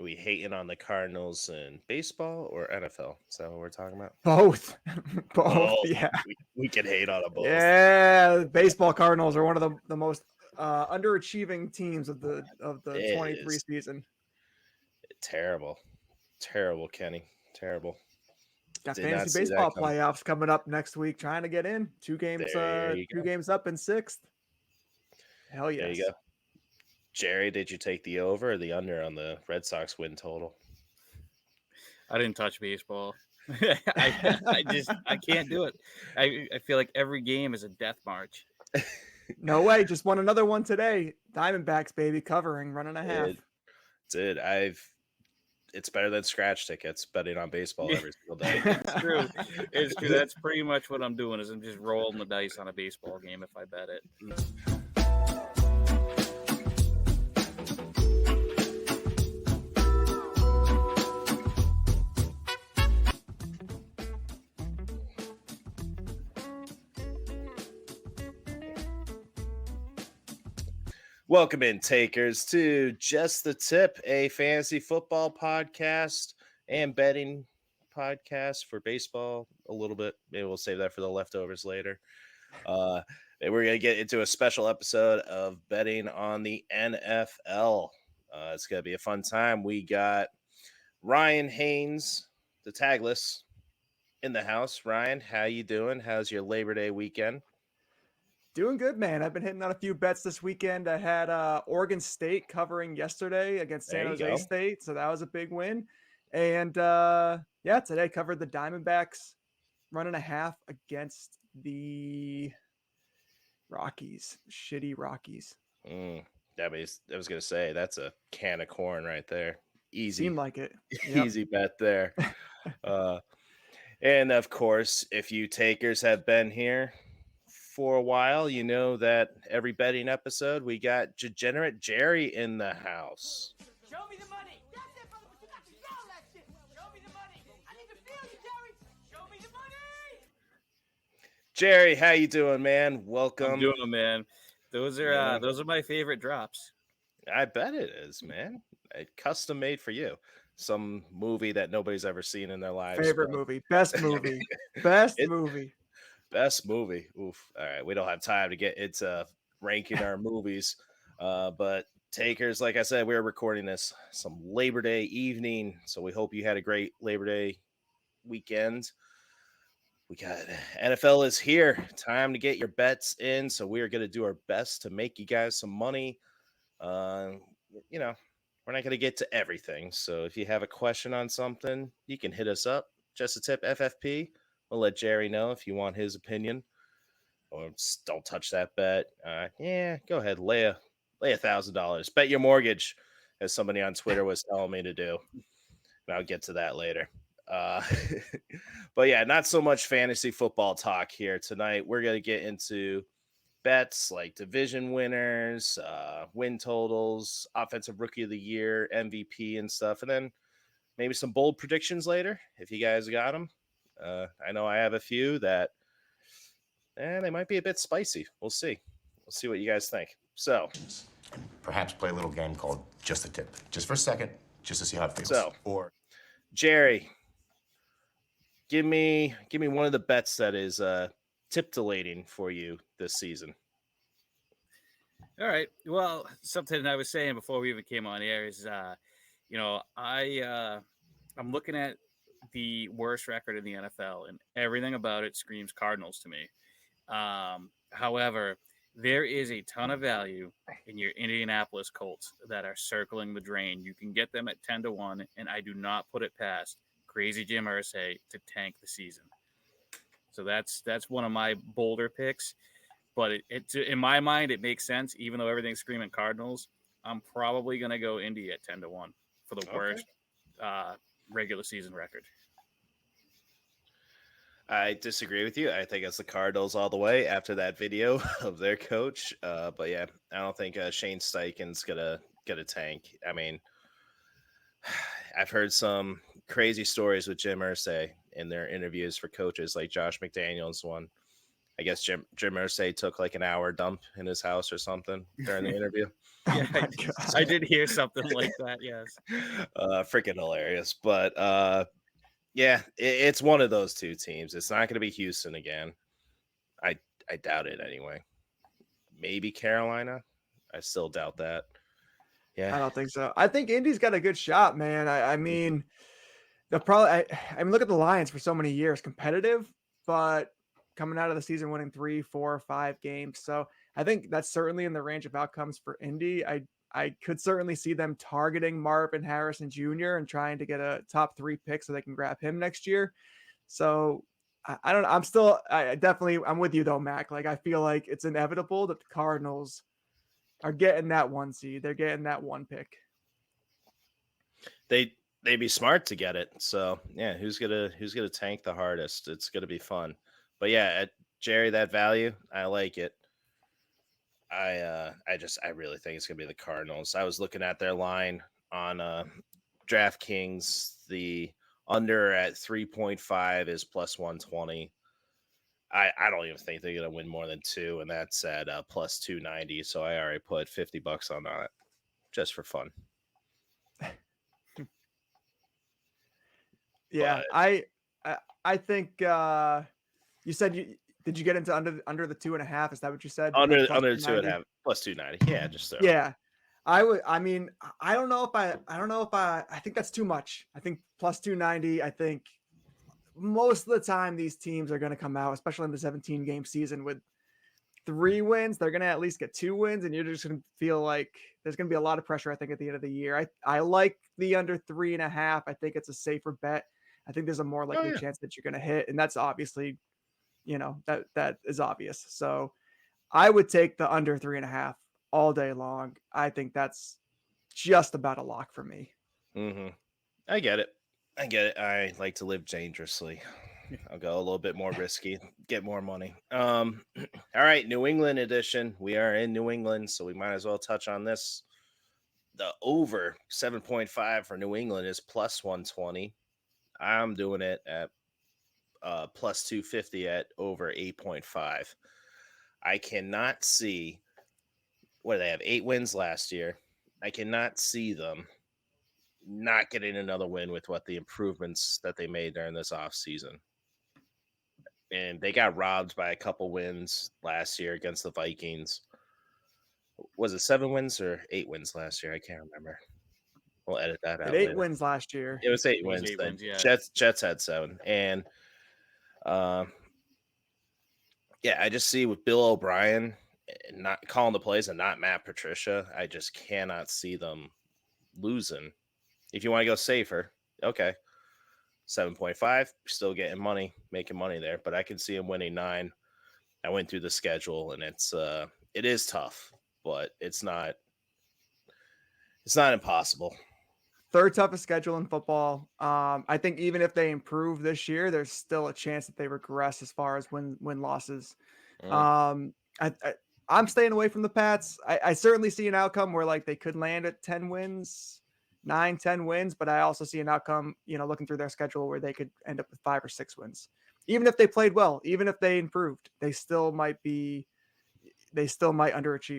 Are we hating on the Cardinals in baseball or NFL? Is that what we're talking about? Both. Both. Both. Yeah. We can hate on them both. Yeah. Baseball Cardinals are one of the most underachieving teams of the It 23 is season. terrible, Kenny, terrible. Got Did not fantasy see that baseball coming. playoffs coming up next week. Trying to get in. Two games There you go. up in sixth. Hell There yes. you go. Jerry, did you take the over or the under on the Red Sox win total? I didn't touch baseball. I can't do it. I feel like every game is a death march. No way. Just won another one today. Diamondbacks, baby, covering, running a half. It's better than scratch tickets, betting on baseball every single day. It's true. It's true. That's pretty much what I'm doing. Is I'm just rolling the dice on a baseball game if I bet it. Welcome in, takers, to Just the Tip, a fantasy football podcast and betting podcast for baseball a little bit. Maybe we'll save that for the leftovers later. We're going to get into a special episode of betting on the NFL. It's going to be a fun time. We got Ryan Haynes, the tagless, in the house. Ryan, how you doing? How's your Labor Day weekend? Doing good, man. I've been hitting on a few bets this weekend. I had Oregon State covering yesterday against San Jose State, so that was a big win. And today covered the Diamondbacks running a half against the Rockies, shitty Rockies. I was going to say, that's a can of corn right there. Easy. Seemed like it. Yep. Easy bet there. And of course, if you takers have been here for a while, you know that every betting episode we got Degenerate Jerry in the house. Show me the money. That's it, brother, but you got to yell that shit. Show me the money. I need to feel you, Jerry. Show me the money. Jerry, how you doing, man? Welcome. I'm doing, man. Those are my favorite drops. I bet it is, man. Custom made for you. Some movie that nobody's ever seen in their lives. Favorite movie. Best movie. Best movie. Best movie. Oof. All right. We don't have time to get into ranking our movies. But takers, like I said, we're recording this some Labor Day evening. So we hope you had a great Labor Day weekend. We got NFL is here. Time to get your bets in. So we are going to do our best to make you guys some money. We're not going to get to everything. So if you have a question on something, you can hit us up. Just a tip, FFP. We'll let Jerry know if you want his opinion, or just don't touch that bet. Go ahead, lay $1,000. Bet your mortgage, as somebody on Twitter was telling me to do. And I'll get to that later. But yeah, not so much fantasy football talk here tonight. We're going to get into bets like division winners, win totals, offensive rookie of the year, MVP and stuff. And then maybe some bold predictions later, if you guys got them. I know I have a few that they might be a bit spicy. We'll see. We'll see what you guys think. So perhaps play a little game called Just a Tip, just for a second, just to see how it feels. So, or Jerry, give me one of the bets that is tip-delating for you this season. All right. Well, something I was saying before we even came on air is, I'm looking at the worst record in the NFL, and everything about it screams Cardinals to me. However, there is a ton of value in your Indianapolis Colts that are circling the drain. You can get them at 10-1, and I do not put it past Crazy Jim Irsay to tank the season. So that's one of my bolder picks. But it in my mind, it makes sense. Even though everything's screaming Cardinals, I'm probably going to go Indy at 10-1 for the worst regular season record. I disagree with you. I think it's the Cardinals all the way after that video of their coach. But yeah, I don't think Shane Steichen's gonna tank. I mean, I've heard some crazy stories with Jim Irsay in their interviews for coaches, like Josh McDaniels one. I guess Jim Irsay took like an hour dump in his house or something during the interview. Yeah, Oh my God. I did hear something like that. Yes. Freaking hilarious. But yeah, it's one of those two teams. It's not going to be Houston again. I doubt it anyway. Maybe Carolina. I still doubt that. I Yeah. don't think so. I think Indy's got a good shot, man. I mean, they'll probably. I mean, look at the Lions for so many years, competitive, but coming out of the season winning 3, 4, 5 games. So I think that's certainly in the range of outcomes for Indy. I could certainly see them targeting Marvin Harrison Jr. and trying to get a top 3 pick so they can grab him next year. So I don't know. I'm with you though, Mac. Like I feel like it's inevitable that the Cardinals are getting that 1 seed. They're getting that 1 pick. They'd be smart to get it. So yeah, who's gonna tank the hardest? It's gonna be fun. But yeah, at Jerry, that value, I like it. I really think it's gonna be the Cardinals. I was looking at their line on DraftKings. The under at 3.5 is plus 120. I don't even think they're gonna win more than 2, and that's at plus 290. So I already put $50 on that just for fun. Yeah, But I think you said did you get into under the 2.5? Is that what you said? under Like plus under 290? 2.5 plus 290. Yeah, just throw it. Yeah. I mean, I don't know if I think that's too much. I think plus 290, I think most of the time these teams are going to come out, especially in the 17 game season with 3 wins. They're going to at least get 2 wins, and you're just going to feel like there's going to be a lot of pressure, I think, at the end of the year. I like the under 3.5. I think it's a safer bet. I think there's a more likely chance that you're going to hit. And that's obviously, that is obvious. So I would take the under 3.5 all day long. I think that's just about a lock for me. Mm-hmm. I get it. I like to live dangerously. I'll go a little bit more risky, get more money. All right, New England edition. We are in New England, so we might as well touch on this. The over 7.5 for New England is plus 120. I'm doing it at plus 250 at over 8.5. I cannot see what they have 8 wins last year. I cannot see them not getting another win with what the improvements that they made during this offseason. And they got robbed by a couple wins last year against the Vikings. Was it 7 wins or 8 wins last year? I can't remember. We'll edit that out. 8 later. wins last year. It was 8 It was wins. 8 Then wins, yeah. Jets had 7, and yeah, I just see with Bill O'Brien not calling the plays and not Matt Patricia, I just cannot see them losing. If you want to go safer, okay, 7.5, still getting money, making money there, but I can see him winning 9. I went through the schedule, and it is tough, but it's not impossible. Third toughest schedule in football. I think even if they improve this year, there's still a chance that they regress as far as win losses. Mm. I'm staying away from the Pats. I certainly see an outcome where like they could land at 10 wins, 9, 10 wins, but I also see an outcome, looking through their schedule where they could end up with 5 or 6 wins. Even if they played well, even if they improved, they still might underachieve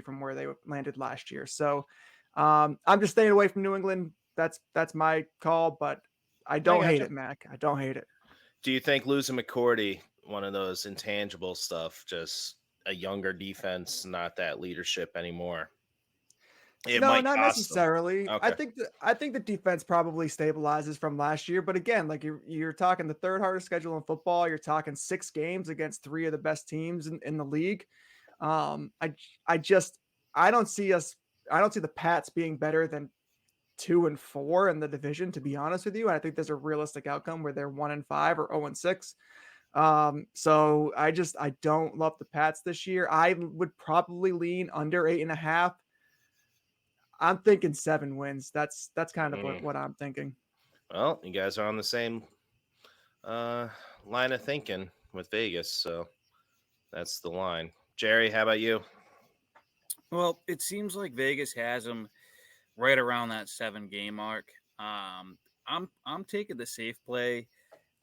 from where they landed last year. So I'm just staying away from New England. That's my call, but I don't hate it, Mac. I don't hate it. Do you think losing McCourty, one of those intangible stuff, just a younger defense, not that leadership anymore? No, not necessarily. Okay. I think the defense probably stabilizes from last year, but again, like you're talking the third hardest schedule in football. You're talking 6 games against 3 of the best teams in the league. I don't see the Pats being better than 2 and 4 in the division, to be honest with you. And I think there's a realistic outcome where they're 1 and 5 or 0 and 6. So I don't love the Pats this year. I would probably lean under 8.5. I'm thinking 7 wins. That's kind of what I'm thinking. Well, you guys are on the same line of thinking with Vegas, so that's the line. Jerry, how about you? Well, it seems like Vegas has them right around that 7 game mark. I'm taking the safe play.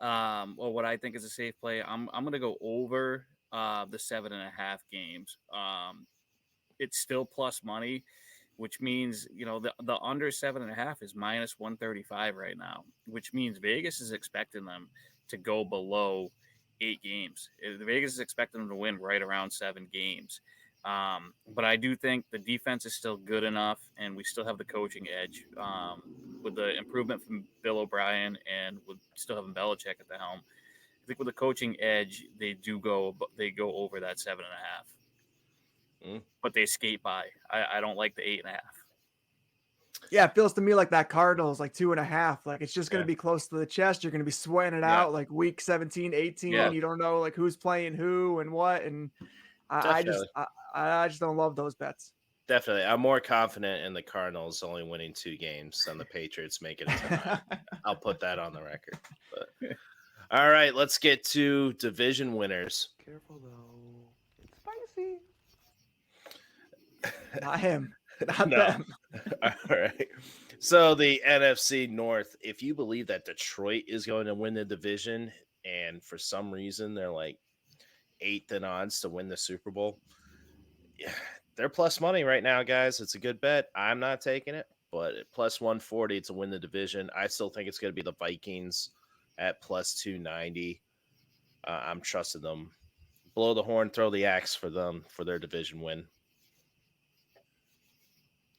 Or what I think is a safe play. I'm going to go over the 7.5 games. It's still plus money, which means the under 7.5 is minus 135 right now, which means Vegas is expecting them to go below 8 games. Vegas is expecting them to win right around 7 games. But I do think the defense is still good enough, and we still have the coaching edge with the improvement from Bill O'Brien and with still having Belichick at the helm. I think with the coaching edge, they go over that 7.5, but they skate by. I don't like the 8.5. Yeah, it feels to me like that Cardinals, like 2.5. Like it's just going to be close to the chest. You're going to be sweating it out like week 17, 18. Yeah. You don't know like who's playing who and what. And I just don't love those bets. Definitely. I'm more confident in the Cardinals only winning 2 games than the Patriots making it to 9. I'll put that on the record. But all right, let's get to division winners. Careful though. It's spicy. Not him. Not them. All right. So the NFC North, if you believe that Detroit is going to win the division, and for some reason they're like 8th in odds to win the Super Bowl, they're plus money right now, guys. It's a good bet. I'm not taking it, but at plus 140 to win the division. I still think it's going to be the Vikings at plus 290. I'm trusting them. Blow the horn, throw the axe for them for their division win.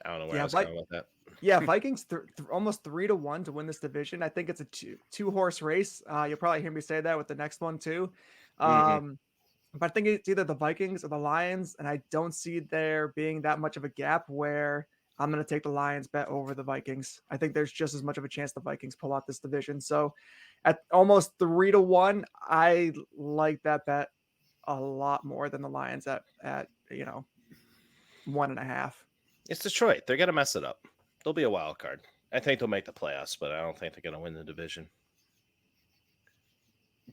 I don't know where I was going with that. Yeah, Vikings almost 3-1 to win this division. I think it's a two-horse race. You'll probably hear me say that with the next one too. But I think it's either the Vikings or the Lions, and I don't see there being that much of a gap where I'm going to take the Lions bet over the Vikings. I think there's just as much of a chance the Vikings pull out this division. So at almost 3-1, I like that bet a lot more than the Lions at 1.5. It's Detroit. They're going to mess it up. They'll be a wild card. I think they'll make the playoffs, but I don't think they're going to win the division.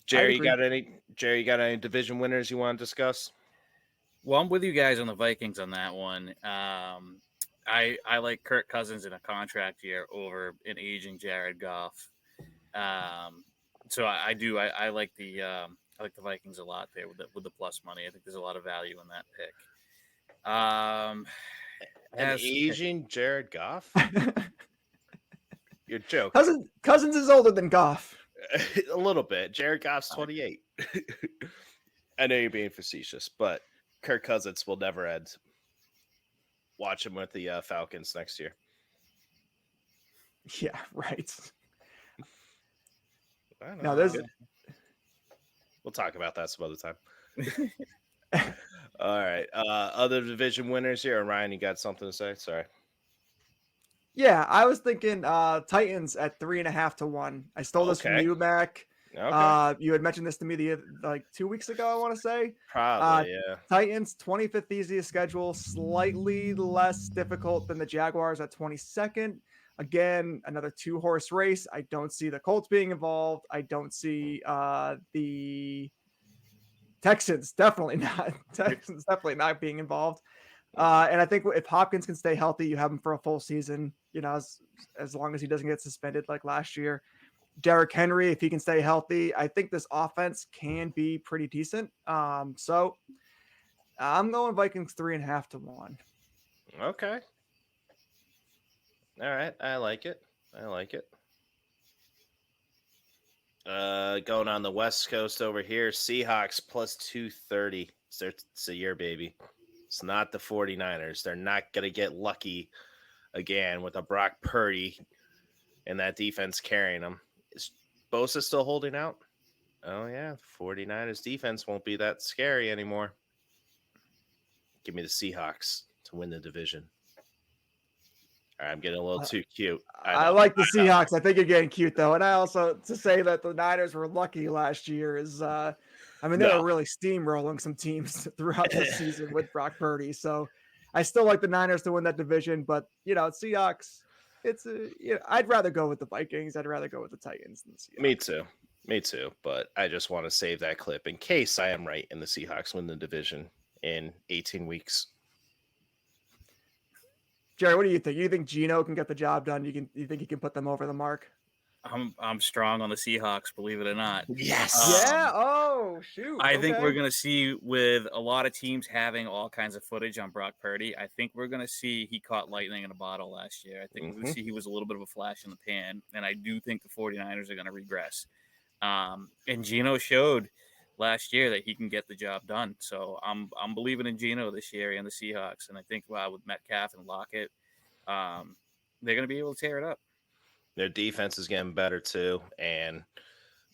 Jerry, you got any division winners you want to discuss? Well, I'm with you guys on the Vikings on that one. I like Kirk Cousins in a contract year over an aging Jared Goff. So I do. I like the Vikings a lot there with the plus money. I think there's a lot of value in that pick. An aging Jared Goff? You're joking. Cousins is older than Goff. A little bit. Jared Goff's 28. I know you're being facetious, but Kirk Cousins will never end. Watch him with the Falcons next year. Yeah, right. No, we'll talk about that some other time. All right. Other division winners here. Ryan, you got something to say? Sorry. Yeah, I was thinking Titans at 3.5 to 1. I stole this from you, Mac. Okay. You had mentioned this to me 2 weeks ago, I want to say. Probably, yeah. Titans, 25th easiest schedule, slightly less difficult than the Jaguars at 22nd. Again, another 2-horse race. I don't see the Colts being involved. I don't see the Texans definitely not being involved. And I think if Hopkins can stay healthy, you have him for a full season, as long as he doesn't get suspended like last year. Derrick Henry, if he can stay healthy, I think this offense can be pretty decent. So I'm going Vikings 3.5 to 1. Okay. All right. I like it. Going on the West Coast over here, Seahawks plus 230. It's a year, baby. It's not the 49ers. They're not going to get lucky again with a Brock Purdy and that defense carrying them. Is Bosa still holding out? Oh, yeah. The 49ers defense won't be that scary anymore. Give me the Seahawks to win the division. All right, I'm getting a little too cute. I like the Seahawks. I think you're getting cute, though. And I also, to say that the Niners were lucky last year is, they were really steamrolling some teams throughout the season with Brock Purdy. So I still like the Niners to win that division. But, Seahawks, I'd rather go with the Vikings. I'd rather go with the Titans than the Seahawks. Me too. But I just want to save that clip in case I am right and the Seahawks win the division in 18 weeks. Jerry, what do you think? You think Geno can get the job done? You think he can put them over the mark? I'm strong on the Seahawks, believe it or not. Yes. Yeah. Oh shoot. I think we're Okay. going to see, with a lot of teams having all kinds of footage on Brock Purdy, I think we're going to see he caught lightning in a bottle last year. I think we're going to see he was a little bit of a flash in the pan, and I do think the 49ers are going to regress. And Geno showed last year that he can get the job done. So I'm believing in Geno this year and the Seahawks, and I think with Metcalf and Lockett, they're going to be able to tear it up. Their defense is getting better too, and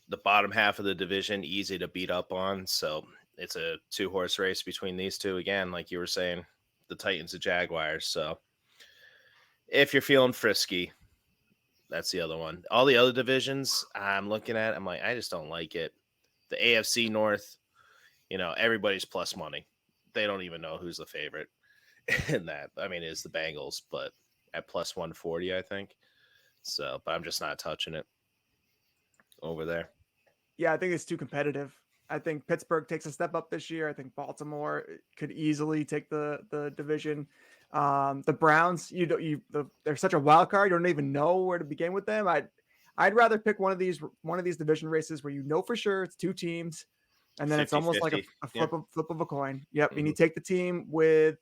the bottom half of the division easy to beat up on. So it's a 2-horse race between these two again, like you were saying, the Titans and Jaguars. So if you're feeling frisky, that's the other one. All the other divisions I'm looking at, I'm like, I just don't like it. The AFC North, everybody's plus money. They don't even know who's the favorite in that. I mean, it's the Bengals, but at plus 140, I think. So, but I'm just not touching it over there. Yeah, I think it's too competitive. I think Pittsburgh takes a step up this year. I think Baltimore could easily take the division. The Browns, they're such a wild card. You don't even know where to begin with them. I'd rather pick one of these division races where for sure it's two teams, and then it's almost like a flip of a coin. Yep, and you take the team with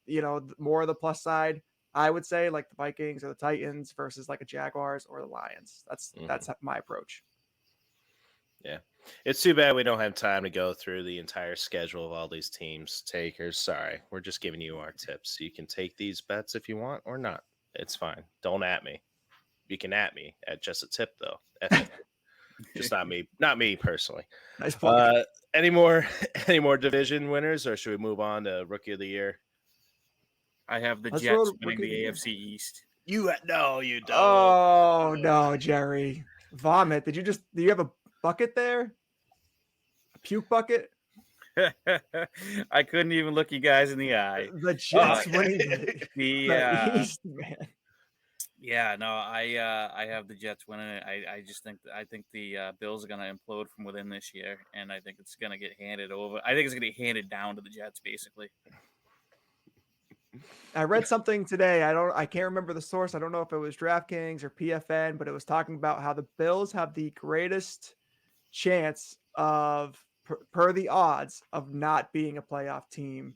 more of the plus side. I would say like the Vikings or the Titans versus like a Jaguars or the Lions. That's my approach. Yeah. It's too bad we don't have time to go through the entire schedule of all these teams. Takers, sorry. We're just giving you our tips. You can take these bets if you want or not. It's fine. Don't at me. You can at me at just a tip, though. Just not me personally. Nice point. Any more division winners, or should we move on to Rookie of the Year? I have the Jets winning the AFC East. You don't. Oh no, Jerry. Vomit. Do you have a bucket there? A puke bucket? I couldn't even look you guys in the eye. The Jets winning the East, man. Yeah, no, I have the Jets winning it. I think the Bills are going to implode from within this year, and I think it's going to get handed over. I think it's going to get handed down to the Jets, basically. I read something today. I can't remember the source. I don't know if it was DraftKings or PFN, but it was talking about how the Bills have the greatest chance of per the odds of not being a playoff team.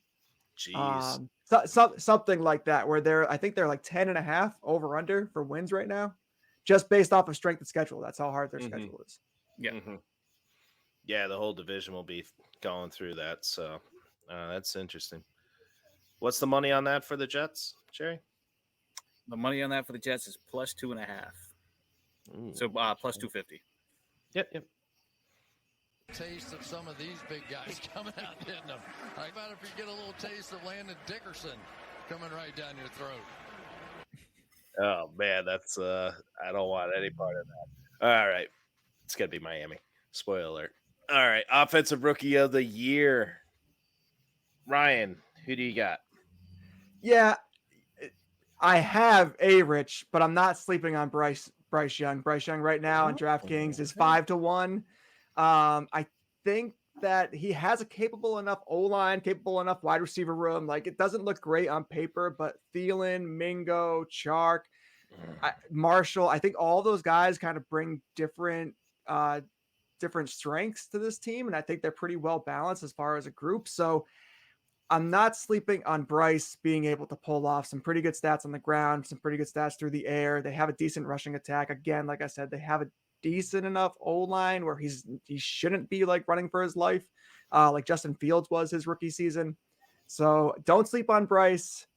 Jeez. Something like that, where I think they're like 10.5 over under for wins right now, just based off of strength of schedule. That's how hard their schedule is. Yeah. Mm-hmm. Yeah, the whole division will be going through that. So that's interesting. What's the money on that for the Jets, Jerry? The money on that for the Jets is plus 2.5. So plus 250. Yep. Taste of some of these big guys coming out hitting them. How about if you get a little taste of Landon Dickerson coming right down your throat? Oh man, that's I don't want any part of that. All right, it's gonna be Miami. Spoiler alert. All right, offensive rookie of the year, Ryan. Who do you got? Yeah, I have A-Rich, but I'm not sleeping on Bryce Young. Bryce Young right now on DraftKings is 5-1. I think that he has a capable enough O-line, capable enough wide receiver room. Like, it doesn't look great on paper, but Thielen, Mingo, Chark, Marshall, I think all those guys kind of bring different strengths to this team. And I think they're pretty well balanced as far as a group. So I'm not sleeping on Bryce being able to pull off some pretty good stats on the ground, some pretty good stats through the air. They have a decent rushing attack. Again, like I said, they have a decent enough O-line where he shouldn't be like running for his life, like Justin Fields was his rookie season. So don't sleep on Bryce.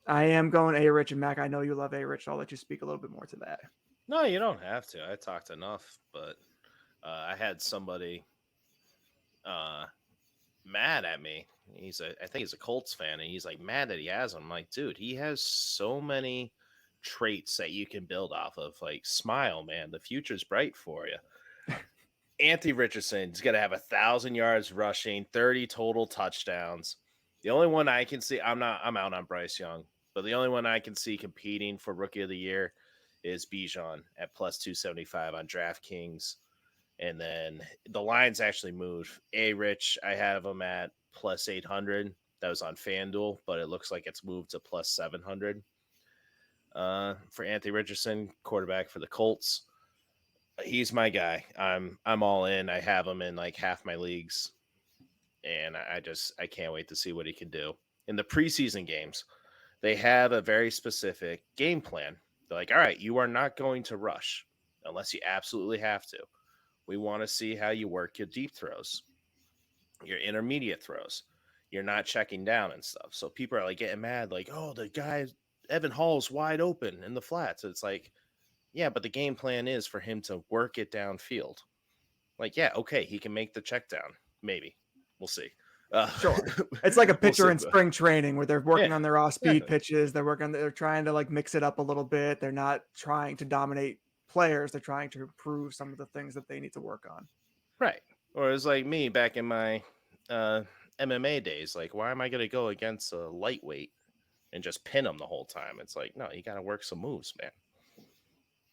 I am going A-Rich, and Mac, I know you love A-Rich. So I'll let you speak a little bit more to that. No, you don't have to. I talked enough, but I had somebody mad at me. I think he's a Colts fan, and he's like mad that he has him. I'm like, dude, he has so many traits that you can build off of. Like, smile, man. The future's bright for you. Anthony Richardson's going to have 1,000 yards rushing, 30 total touchdowns. The only one I can see, I'm out on Bryce Young, but the only one I can see competing for Rookie of the Year is Bijan at plus 275 on DraftKings. And then the lines actually moved. A-Rich, I have him at plus 800. That was on FanDuel, but it looks like it's moved to plus 700. For Anthony Richardson, quarterback for the Colts. He's my guy. I'm all in. I have him in like half my leagues, and I can't wait to see what he can do in the preseason games. They have a very specific game plan. They're like, all right, you are not going to rush unless you absolutely have to. We want to see how you work your deep throws, your intermediate throws. You're not checking down and stuff. So people are like getting mad, like, oh, the guy Evan Hall's wide open in the flats. It's like, yeah, but the game plan is for him to work it downfield. Like, yeah, okay, he can make the check down. Maybe. We'll see. Sure. It's like a we'll pitcher see, in but- spring training where they're working Yeah, on their off-speed exactly. pitches. They're trying to like mix it up a little bit. They're not trying to dominate players. They're trying to improve some of the things that they need to work on. Right. Or it's like me back in my MMA days. Like, why am I going to go against a lightweight and just pin him the whole time? It's like, no, you got to work some moves, man.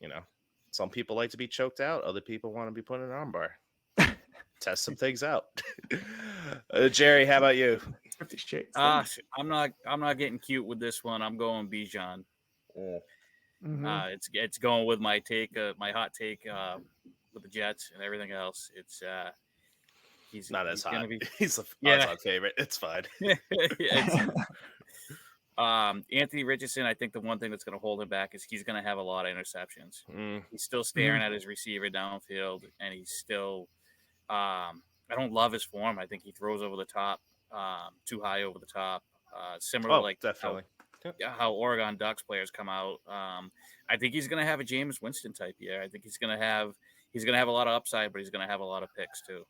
You know, some people like to be choked out. Other people want to be put in an armbar. Test some things out. Jerry, how about you? 50 Shades. I'm not getting cute with this one. I'm going Bijan. Mhm. It's going with my take, my hot take with the Jets and everything else. It's he's Not as he's gonna hot. be He's a Yeah. odds-on favorite. It's fine. Anthony Richardson. I think the one thing that's going to hold him back is he's going to have a lot of interceptions. He's still staring at his receiver downfield, and he's still. I don't love his form. I think he throws over the top, too high over the top. Similar Oh, like definitely. how Oregon Ducks players come out. I think he's going to have a Jameis Winston type year. I think he's going to have a lot of upside, but he's going to have a lot of picks too.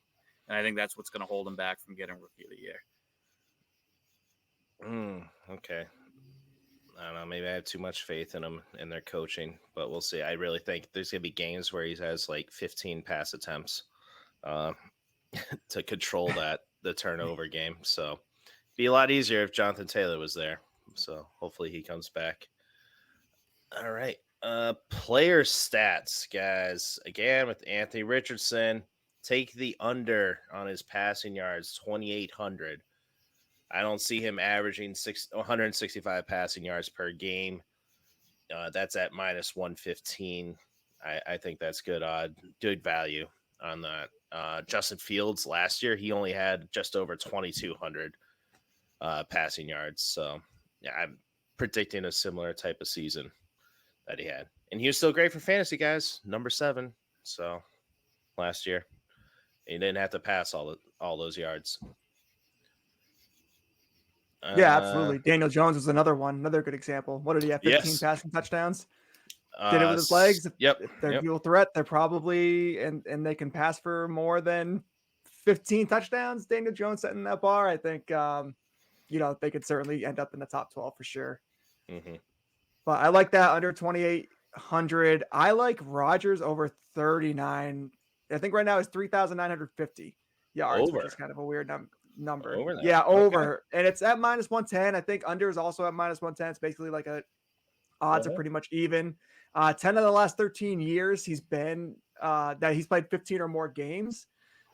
And I think that's what's going to hold him back from getting Rookie of the Year. Okay. I don't know. Maybe I have too much faith in him and their coaching, but we'll see. I really think there's going to be games where he has like 15 pass attempts to control the turnover game. So be a lot easier if Jonathan Taylor was there. So hopefully he comes back. All right. Player stats, guys. Again, with Anthony Richardson, take the under on his passing yards, 2,800. I don't see him averaging 165 passing yards per game. That's at minus 115. I think that's good good value on that. Justin Fields last year, he only had just over 2,200 passing yards. So yeah, I'm predicting a similar type of season that he had. And he was still great for fantasy, guys. Number 7. So last year, he didn't have to pass all those yards. Yeah, absolutely. Daniel Jones was another good example. What did he have? 15 Yes. passing touchdowns. Did it with his legs. Yep. If they're dual threat, they're probably and they can pass for more than 15 touchdowns. Daniel Jones setting that bar. I think they could certainly end up in the top 12 for sure. Mm-hmm. But I like that under 2,800. I like Rodgers over 39. I think right now is 3,950 yards, which is kind of a weird number. Over that. Yeah, over. Okay. And it's at minus 110. I think under is also at minus 110. It's basically like odds are pretty much even. 10 of the last 13 years he's been that he's played 15 or more games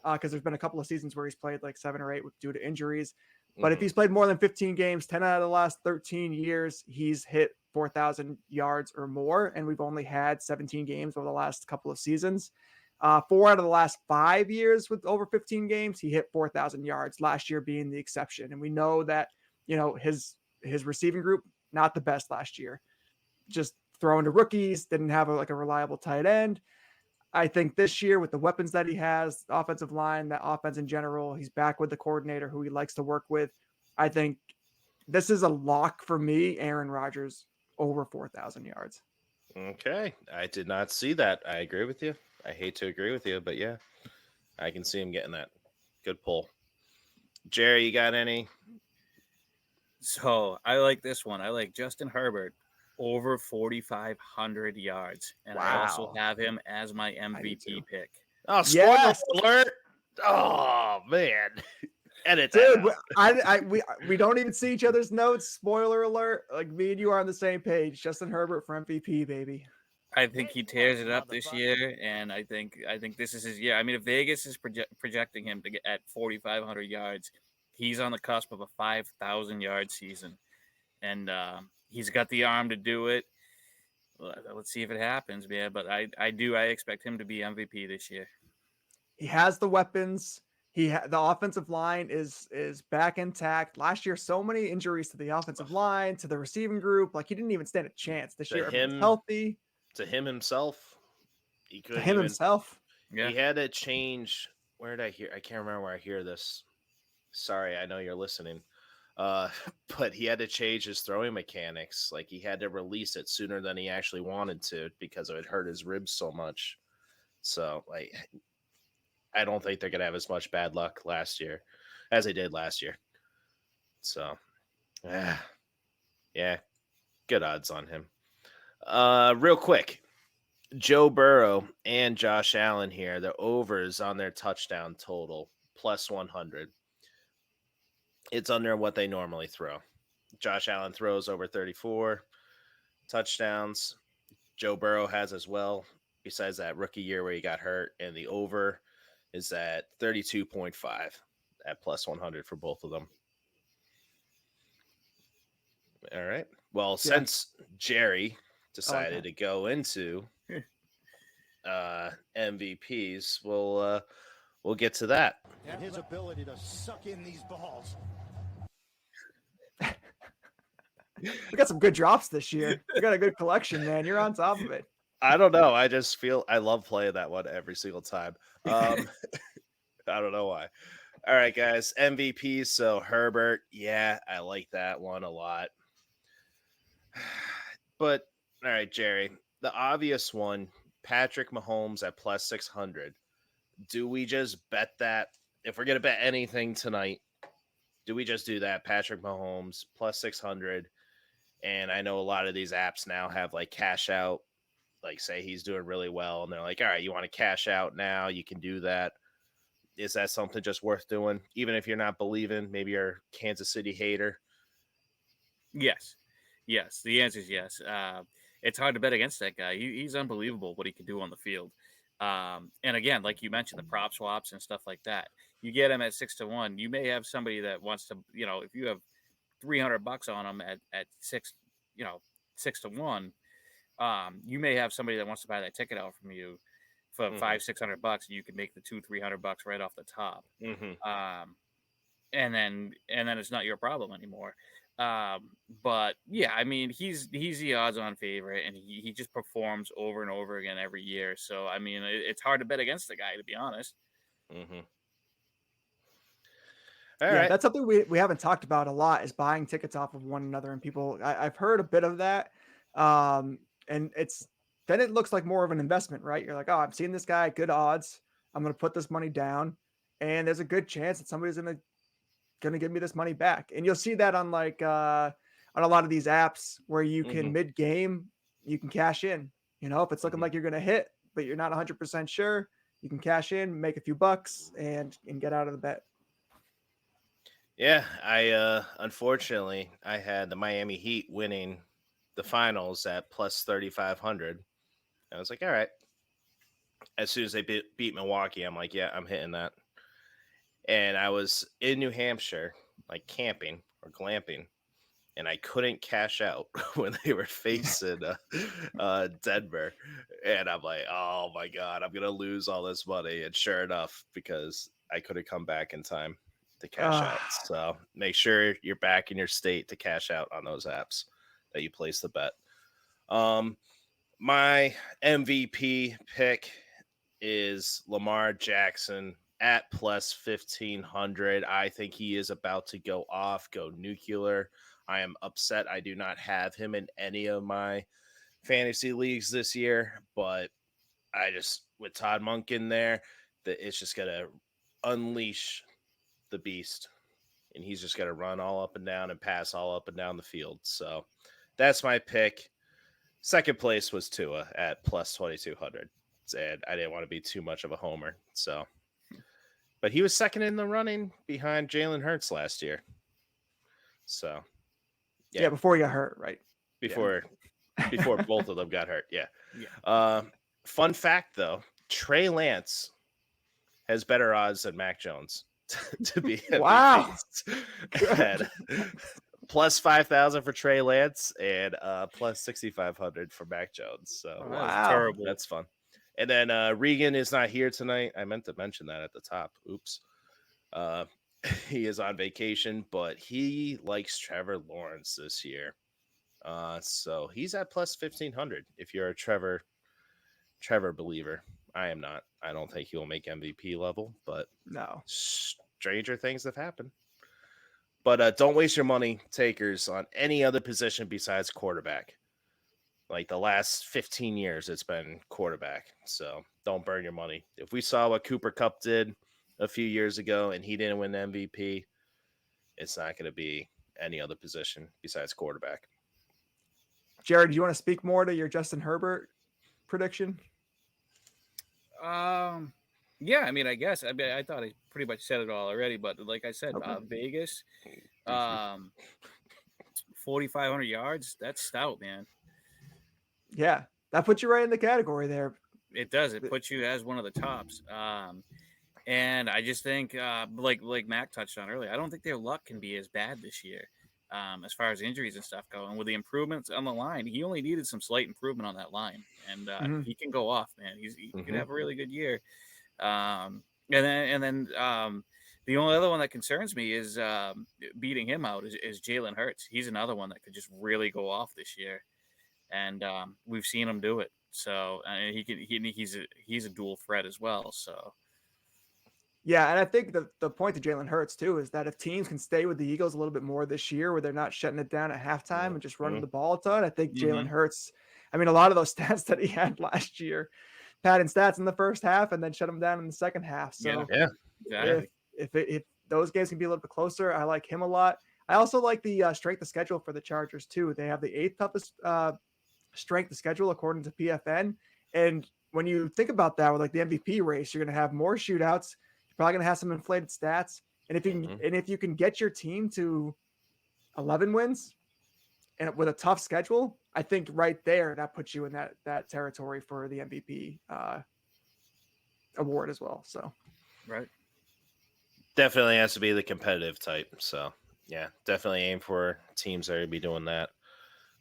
because there's been a couple of seasons where he's played like 7 or 8 due to injuries. But if he's played more than 15 games, 10 out of the last 13 years, he's hit 4,000 yards or more. And we've only had 17 games over the last couple of seasons. 4 out of the last 5 years with over 15 games, he hit 4,000 yards, last year being the exception. And we know that, his receiving group, not the best last year. Just throwing to rookies, didn't have a reliable tight end. I think this year with the weapons that he has, the offensive line, that offense in general, he's back with the coordinator who he likes to work with. I think this is a lock for me, Aaron Rodgers over 4,000 yards. Okay. I did not see that. I agree with you. I hate to agree with you, but yeah, I can see him getting that. Good pull. Jerry, you got any? So I like this one. I like Justin Herbert over 4,500 yards. And I also have him as my MVP pick. Oh, spoiler alert. Oh, man. Edit that out. We don't even see each other's notes. Spoiler alert. Like, me and you are on the same page. Justin Herbert for MVP, baby. I think he tears it up this year, and I think this is his year. I mean, if Vegas is projecting him to get at 4,500 yards, he's on the cusp of a 5,000 yard season, and he's got the arm to do it. Let's see if it happens, man. But I expect him to be MVP this year. He has the weapons. The offensive line is back intact. Last year, so many injuries to the offensive line, to the receiving group. Like he didn't even stand a chance. This year, everyone's healthy. To him himself, he couldn't To him even. Himself. Yeah. He had to change. Where did I hear? I can't remember where I hear this. Sorry, I know you're listening. But he had to change his throwing mechanics. Like he had to release it sooner than he actually wanted to because it would hurt his ribs so much. So like, I don't think they're gonna have as much bad luck last year as they did last year. So, yeah, good odds on him. Real quick, Joe Burrow and Josh Allen here. The overs on their touchdown total plus 100. It's under what they normally throw. Josh Allen throws over 34 touchdowns. Joe Burrow has as well, besides that rookie year where he got hurt, and the over is at 32.5 at plus 100 for both of them. All right. Well, since Jerry decided to go into MVPs, we'll get to that. And his ability to suck in these balls. We got some good drops this year. We got a good collection, man. You're on top of it. I don't know. I just feel I love playing that one every single time. I don't know why. All right, guys. MVP. So Herbert. Yeah, I like that one a lot. But all right, Jerry, the obvious one, Patrick Mahomes at plus 600. Do we just bet that? If we're going to bet anything tonight, do we just do that? Patrick Mahomes plus 600. And I know a lot of these apps now have like cash out, like say he's doing really well. And they're like, all right, you want to cash out now? You can do that. Is that something just worth doing? Even if you're not believing, maybe you're a Kansas City hater. Yes. The answer is yes. It's hard to bet against that guy. He's unbelievable what he can do on the field. And again, like you mentioned, the prop swaps and stuff like that. You get him at 6-1. You may have somebody that wants to, if you have $300 on him at 6-1, you may have somebody that wants to buy that ticket out from you for $500-600, and you can make the $200-300 right off the top. And then it's not your problem anymore. But yeah, I mean, he's the odds-on favorite, and he just performs over and over again every year. So I mean, it's hard to bet against the guy, to be honest. All right. That's something we haven't talked about a lot, is buying tickets off of one another, and people. I've heard a bit of that, and it looks like more of an investment, right? You're like, oh, I'm seeing this guy at good odds. I'm going to put this money down, and there's a good chance that somebody's going to give me this money back. And you'll see that on like on a lot of these apps where you can mid-game, you can cash in. If it's looking like you're going to hit, but you're not 100% sure, you can cash in, make a few bucks, and get out of the bet. Yeah, I unfortunately I had the Miami Heat winning the finals at plus 3,500. I was like, all right. As soon as they beat Milwaukee, I'm like, yeah, I'm hitting that. And I was in New Hampshire, like camping or glamping, and I couldn't cash out when they were facing Denver. And I'm like, oh my God, I'm going to lose all this money. And sure enough, because I couldn't come back in time to cash out. So make sure you're back in your state to cash out on those apps that you place the bet. My MVP pick is Lamar Jackson at plus 1,500. I think he is about to go off, go nuclear. I am upset I do not have him in any of my fantasy leagues this year, but I just, with Todd Monk in there, it's just going to unleash the beast, and he's just going to run all up and down and pass all up and down the field. So that's my pick. Second place was Tua at plus 2,200. And I didn't want to be too much of a homer. So, but he was second in the running behind Jalen Hurts last year. So, yeah, before he got hurt, right? Before both of them got hurt. Yeah. Fun fact though, Trey Lance has better odds than Mac Jones to be MVP at plus 5,000 for Trey Lance and plus 6,500 for Mac Jones. So Oh, Wow. that's terrible. that's fun. And then Regan is not here tonight. I meant to mention that at the top. Oops. He is on vacation, but he likes Trevor Lawrence this year. So he's at plus 1,500 if you're a Trevor believer. I am not. I don't think he'll make MVP level, but No. stranger things have happened. But don't waste your money, takers, on any other position besides quarterback. Like the last 15 years, it's been quarterback. So don't burn your money. If we saw what Cooper Kupp did a few years ago and he didn't win the MVP, it's not going to be any other position besides quarterback. Jared, do you want to speak more to your Justin Herbert prediction? Yeah, I mean, I guess. I mean, I thought I pretty much said it all already, but like I said, Okay. Vegas, 4,500 yards. That's stout, man. Yeah, that puts you right in the category there. It does. It puts you as one of the tops. And I just think, like Mac touched on earlier, I don't think their luck can be as bad this year, as far as injuries and stuff go. And with the improvements on the line, he only needed some slight improvement on that line, and he can go off, man. He can have a really good year. And then the only other one that concerns me is beating him out is Jalen Hurts. He's another one that could just really go off this year, and we've seen him do it. So he's a dual threat as well. So. Yeah, and I think the point to Jalen Hurts too is that if teams can stay with the Eagles a little bit more this year, where they're not shutting it down at halftime and just running the ball a ton, I think Jalen Hurts. I mean, a lot of those stats that he had last year, padding stats in the first half and then shut them down in the second half. So yeah, exactly. if those games can be a little bit closer, I like him a lot. I also like the strength of schedule for the Chargers too. They have the 8th toughest strength of schedule according to PFN, and when you think about that with like the MVP race, you're going to have more shootouts. Probably going to have some inflated stats. And if you can get your team to 11 wins and with a tough schedule, I think right there, that puts you in that territory for the MVP award as well. So, right. Definitely has to be the competitive type. So yeah, definitely aim for teams that are going to be doing that.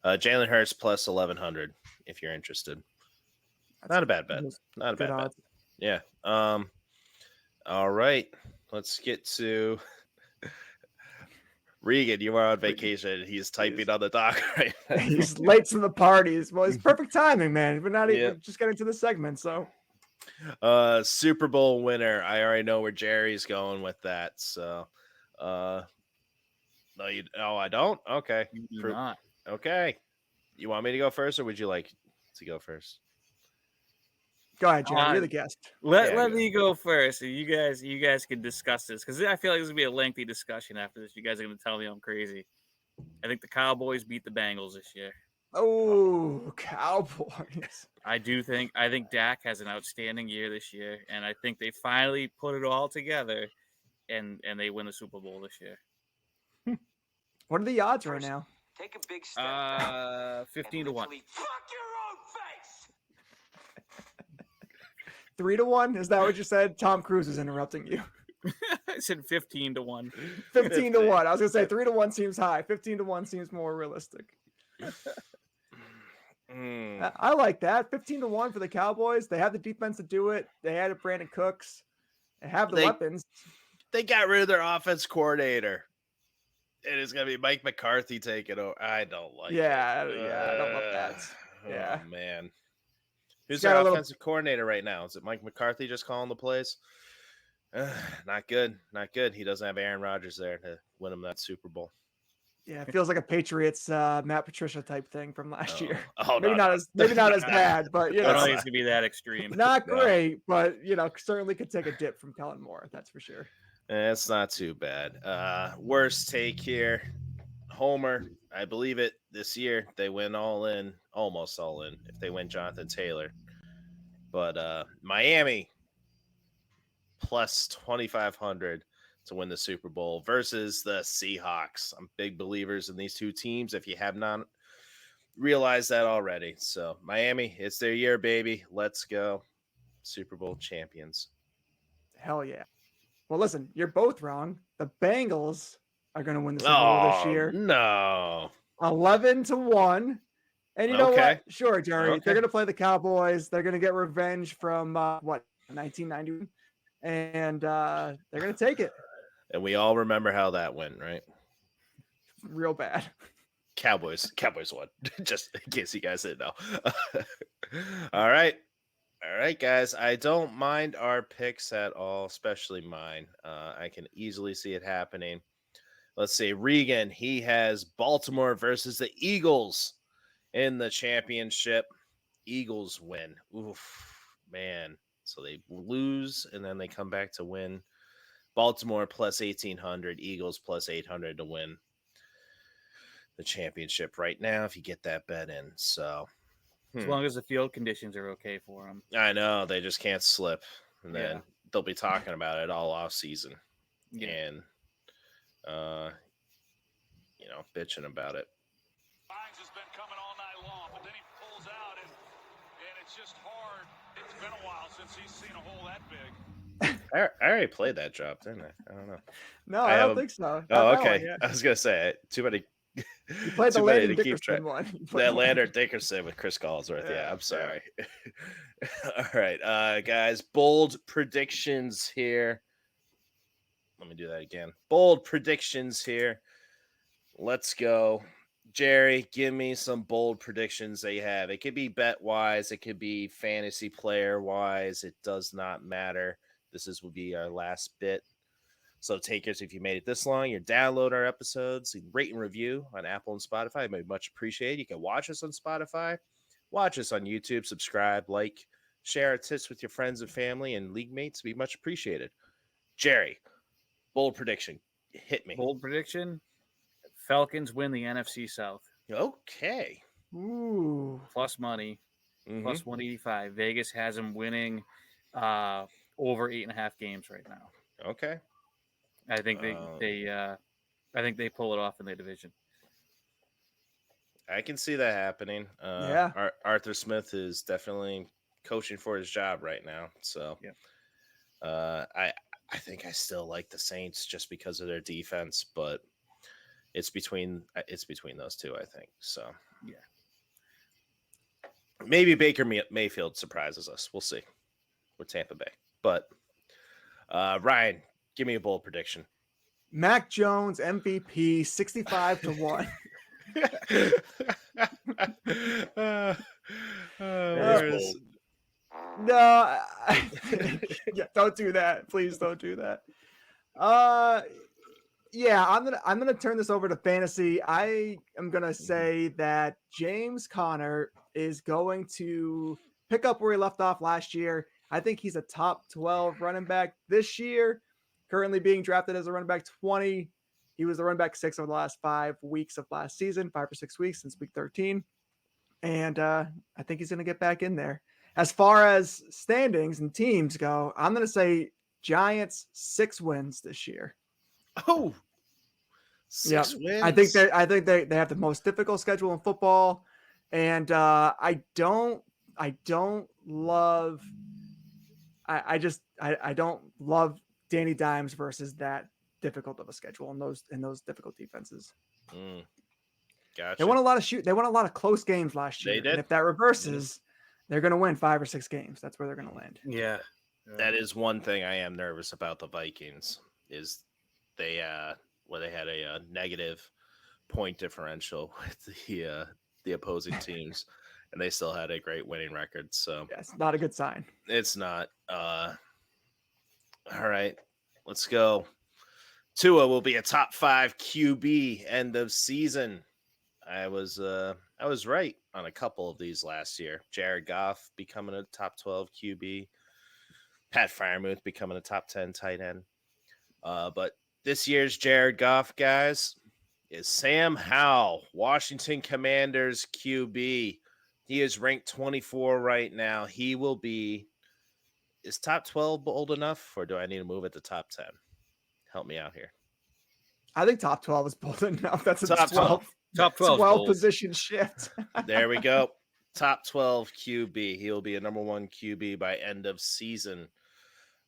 Jalen Hurts plus 1,100 if you're interested. Not a bad bet. Not a bad bet. Yeah. All right, let's get to Regan. You are on vacation. He's typing on the dock right now. He's late to the parties. Well, it's perfect timing, man. But not even just getting to the segment. So, Super Bowl winner. I already know where Jerry's going with that. So, no, I don't. Okay, You do not. Okay, you want me to go first, or would you like to go first? Go ahead, Jerry. You're the guest. Let me go first. So you guys can discuss this because I feel like this will be a lengthy discussion after this. You guys are going to tell me I'm crazy. I think the Cowboys beat the Bengals this year. Oh, Cowboys! I think Dak has an outstanding year this year, and I think they finally put it all together, and they win the Super Bowl this year. What are the odds right now? Take a big step. 15 to 1. Fuck your own face. 3 to 1? Is that what you said? Tom Cruise is interrupting you. I said 15 to 1. 15 to 1. I was gonna say 3 to 1 seems high. 15 to 1 seems more realistic. I like that. 15 to 1 for the Cowboys. They have the defense to do it. They added Brandon Cooks. They have the weapons. They got rid of their offense coordinator. It is going to be Mike McCarthy taking over. I don't like it. Yeah, I don't love that. Yeah. Oh, man. Who's their offensive coordinator right now? Is it Mike McCarthy just calling the plays? Not good. Not good. He doesn't have Aaron Rodgers there to win him that Super Bowl. Yeah, it feels like a Patriots Matt Patricia type thing from last year. Oh, maybe not as bad, but I don't think it's gonna be that extreme. Not great, but certainly could take a dip from Kellen Moore. That's for sure. It's not too bad. Worst take here. Homer, I believe it this year. They win all in, almost all in, if they win Jonathan Taylor. But Miami plus 2,500 to win the Super Bowl versus the Seahawks. I'm big believers in these two teams, if you have not realized that already. So Miami, it's their year, baby. Let's go. Super Bowl champions. Hell yeah. Well, listen, you're both wrong. The Bengals are going to win the Super Bowl this Oh, year. no. 11-1. And you know Okay. what? Sure, Jerry. Okay. They're going to play the Cowboys. They're going to get revenge from 1991, and they're going to take it And we all remember how that went, right? real bad. Cowboys won. Just in case you guys didn't know. All right, guys. I don't mind our picks at all, especially mine. I can easily see it happening. Let's see. Regan, he has Baltimore versus the Eagles in the championship. Eagles win. Oof, man. So they lose and then they come back to win. Baltimore plus 1,800, Eagles plus 800 to win the championship right now if you get that bet in. So As long as the field conditions are okay for them. I know they just can't slip. And then they'll be talking about it all off season. Yeah. And bitching about it. Bynes has been coming all night long, but then he pulls out and it's just hard. It's been a while since he's seen a hole that big. I already played that drop, didn't I? I don't know. No, I don't think so. Oh, okay. I was gonna say too many. You played the too many Landon to keep Dickerson track. one. That Lander Dickerson with Chris Collinsworth. Yeah, I'm sorry. All right, guys. Bold predictions here. Let me do that again. Bold predictions here. Let's go. Jerry, give me some bold predictions that you have. It could be bet-wise. It could be fantasy player-wise. It does not matter. Will be our last bit. So takers, if you made it this long, you download our episodes, you rate and review on Apple and Spotify. It may be much appreciated. You can watch us on Spotify, watch us on YouTube, subscribe, like, share our tips with your friends and family and league mates. It'd be much appreciated. Jerry, bold prediction. Hit me. Bold prediction. Falcons win the NFC South. Okay. Ooh. Plus money. Plus 185. Vegas has them winning over 8.5 games right now. Okay. I think they pull it off in the division. I can see that happening. Arthur Smith is definitely coaching for his job right now. So I think I still like the Saints just because of their defense, but it's between those two, I think. So yeah. Maybe Baker Mayfield surprises us. We'll see with Tampa Bay. But Ryan, give me a bold prediction. Mac Jones MVP 65-1. No, don't do that. Please don't do that. Yeah, I'm gonna turn this over to fantasy. I am gonna say that James Conner is going to pick up where he left off last year. I think he's a top 12 running back this year, currently being drafted as a running back 20. He was the running back 6 over the last 5 weeks of last season, 5 or 6 weeks since week 13. And I think he's going to get back in there. As far as standings and teams go, I'm going to say Giants 6 wins this year. Oh, 6 wins. I think they have the most difficult schedule in football. And I don't love Danny Dimes versus that difficult of a schedule in those difficult defenses. Gotcha. They won a lot of close games last year. They did. And if that reverses, they're going to win 5 or 6 games. That's where they're going to land. Yeah. That is one thing I am nervous about the Vikings is they had a negative point differential with the opposing teams, and they still had a great winning record. So it's not a good sign. It's not. All right, let's go. Tua will be a top 5 QB end of season. I was right on a couple of these last year. Jared Goff becoming a top 12 QB. Pat Freiermuth becoming a top 10 tight end. But this year's Jared Goff, guys, is Sam Howell, Washington Commanders QB. He is ranked 24 right now. He will be. Is top 12 bold enough, or do I need to move it to top 10? Help me out here. I think top 12 is bold enough. That's a top 12. Top 12 position shift. There we go. Top 12 QB. He'll be a number 1 QB by end of season.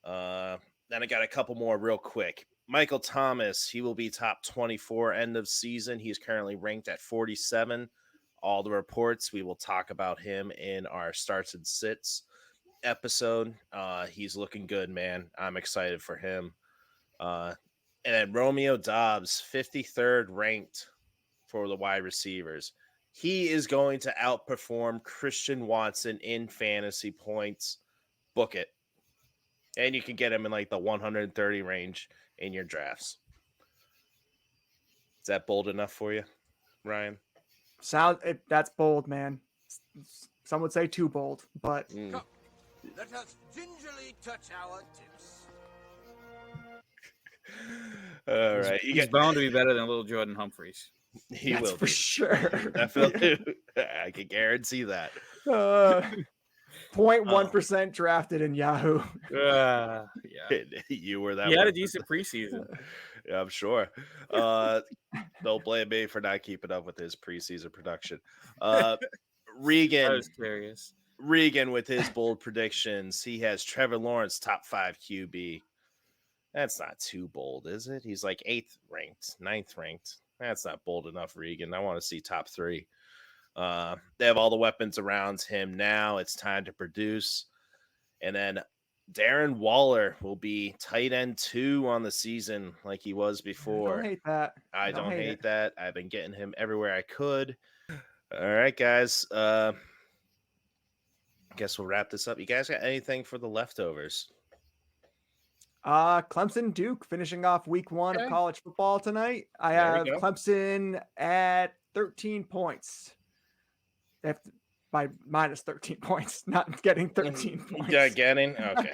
Then I got a couple more real quick. Michael Thomas, he will be top 24 end of season. He's currently ranked at 47. All the reports, we will talk about him in our starts and sits episode. He's looking good, man. I'm excited for him. And then Romeo Dobbs, 53rd ranked for the wide receivers. He is going to outperform Christian Watson in fantasy points. Book it. And you can get him in like the 130 range in your drafts. Is that bold enough for you, Ryan? That's bold, man. Some would say too bold, but Come, let us gingerly touch our tips. All right. He's bound to be better than little Jordan Humphreys. He that's will for be. sure. Definitely. I can guarantee that. 0.1% drafted in Yahoo. Yeah. You were that. He had a 1%. decent preseason. Yeah, I'm sure. Don't blame me for not keeping up with his preseason production. Regan. I was curious. Regan with his bold predictions. He has Trevor Lawrence top 5 QB. That's not too bold, is it? He's like 8th ranked, 9th ranked. That's not bold enough, Regan. I want to see top 3. They have all the weapons around him now. It's time to produce. And then Darren Waller will be tight end 2 on the season like he was before. I don't hate that. I don't hate that. I've been getting him everywhere I could. All right, guys. I guess we'll wrap this up. You guys got anything for the leftovers? Clemson Duke finishing off week 1 of college football tonight. I have Clemson at 13 points. They have to, by minus 13 points, not getting 13 points. Yeah, getting okay.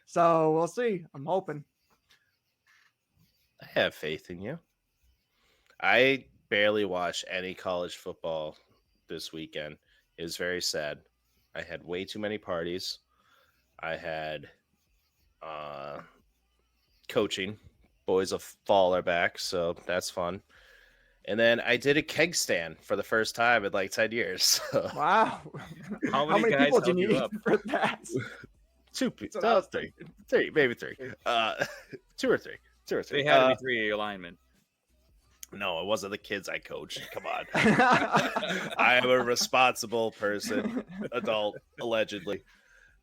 So we'll see. I'm hoping. I have faith in you. I barely watched any college football this weekend. It was very sad. I had way too many parties. I had coaching. Boys of fall are back, so that's fun. And then I did a keg stand for the first time in like 10 years. So. Wow. How many guys people do held you you need up? for that? 2 people. Three, maybe 3. 2 or 3. 2 or 3. They had to be 3 of your linemen. No, it wasn't the kids I coached. Come on. I am a responsible person, adult, allegedly.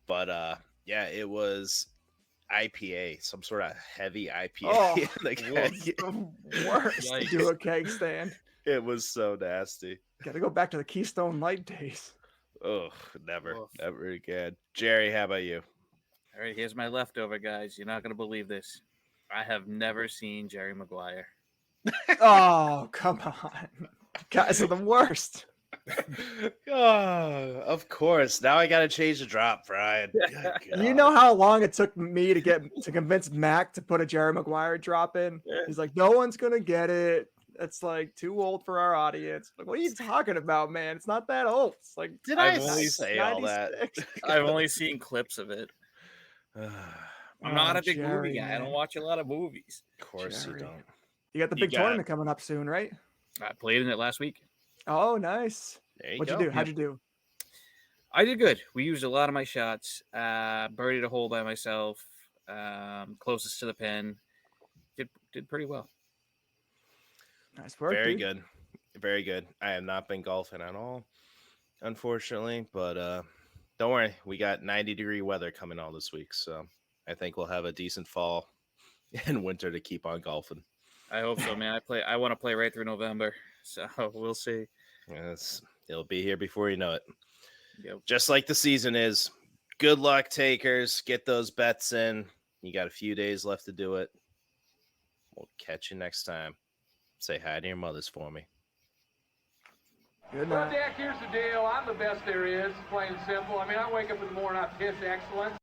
But yeah, it was IPA, some sort of heavy IPA. Oh, the worst to do a keg stand. It was so nasty. Got to go back to the Keystone Light days. Oh, never again. Jerry, how about you? All right, here's my leftover, guys. You're not going to believe this. I have never seen Jerry Maguire. Oh, come on. Guys are the worst. Oh, of course. Now I got to change the drop, Brian. You know how long it took me to convince Mac to put a Jerry Maguire drop in? He's like, no one's going to get it. It's like too old for our audience. Like, what are you talking about, man? It's not that old. It's like, did I say all that? I've only seen clips of it. I'm not a big movie guy. Man. I don't watch a lot of movies. Of course you don't. You got the big tournament coming up soon, right? I played in it last week. Oh, nice. What'd you do? How'd you do? I did good. We used a lot of my shots. Birdied a hole by myself. Closest to the pin. Did pretty well. Nice work. Very good. Very good. I have not been golfing at all, unfortunately. But don't worry. We got 90-degree weather coming all this week. So I think we'll have a decent fall and winter to keep on golfing. I hope so, man. I want to play right through November. So we'll see. Yes, it'll be here before you know it. Yep. Just like the season is. Good luck, takers. Get those bets in. You got a few days left to do it. We'll catch you next time. Say hi to your mothers for me. Good Well, night. Dak, here's the deal. I'm the best there is, plain and simple. I mean, I wake up in the morning, I piss excellence.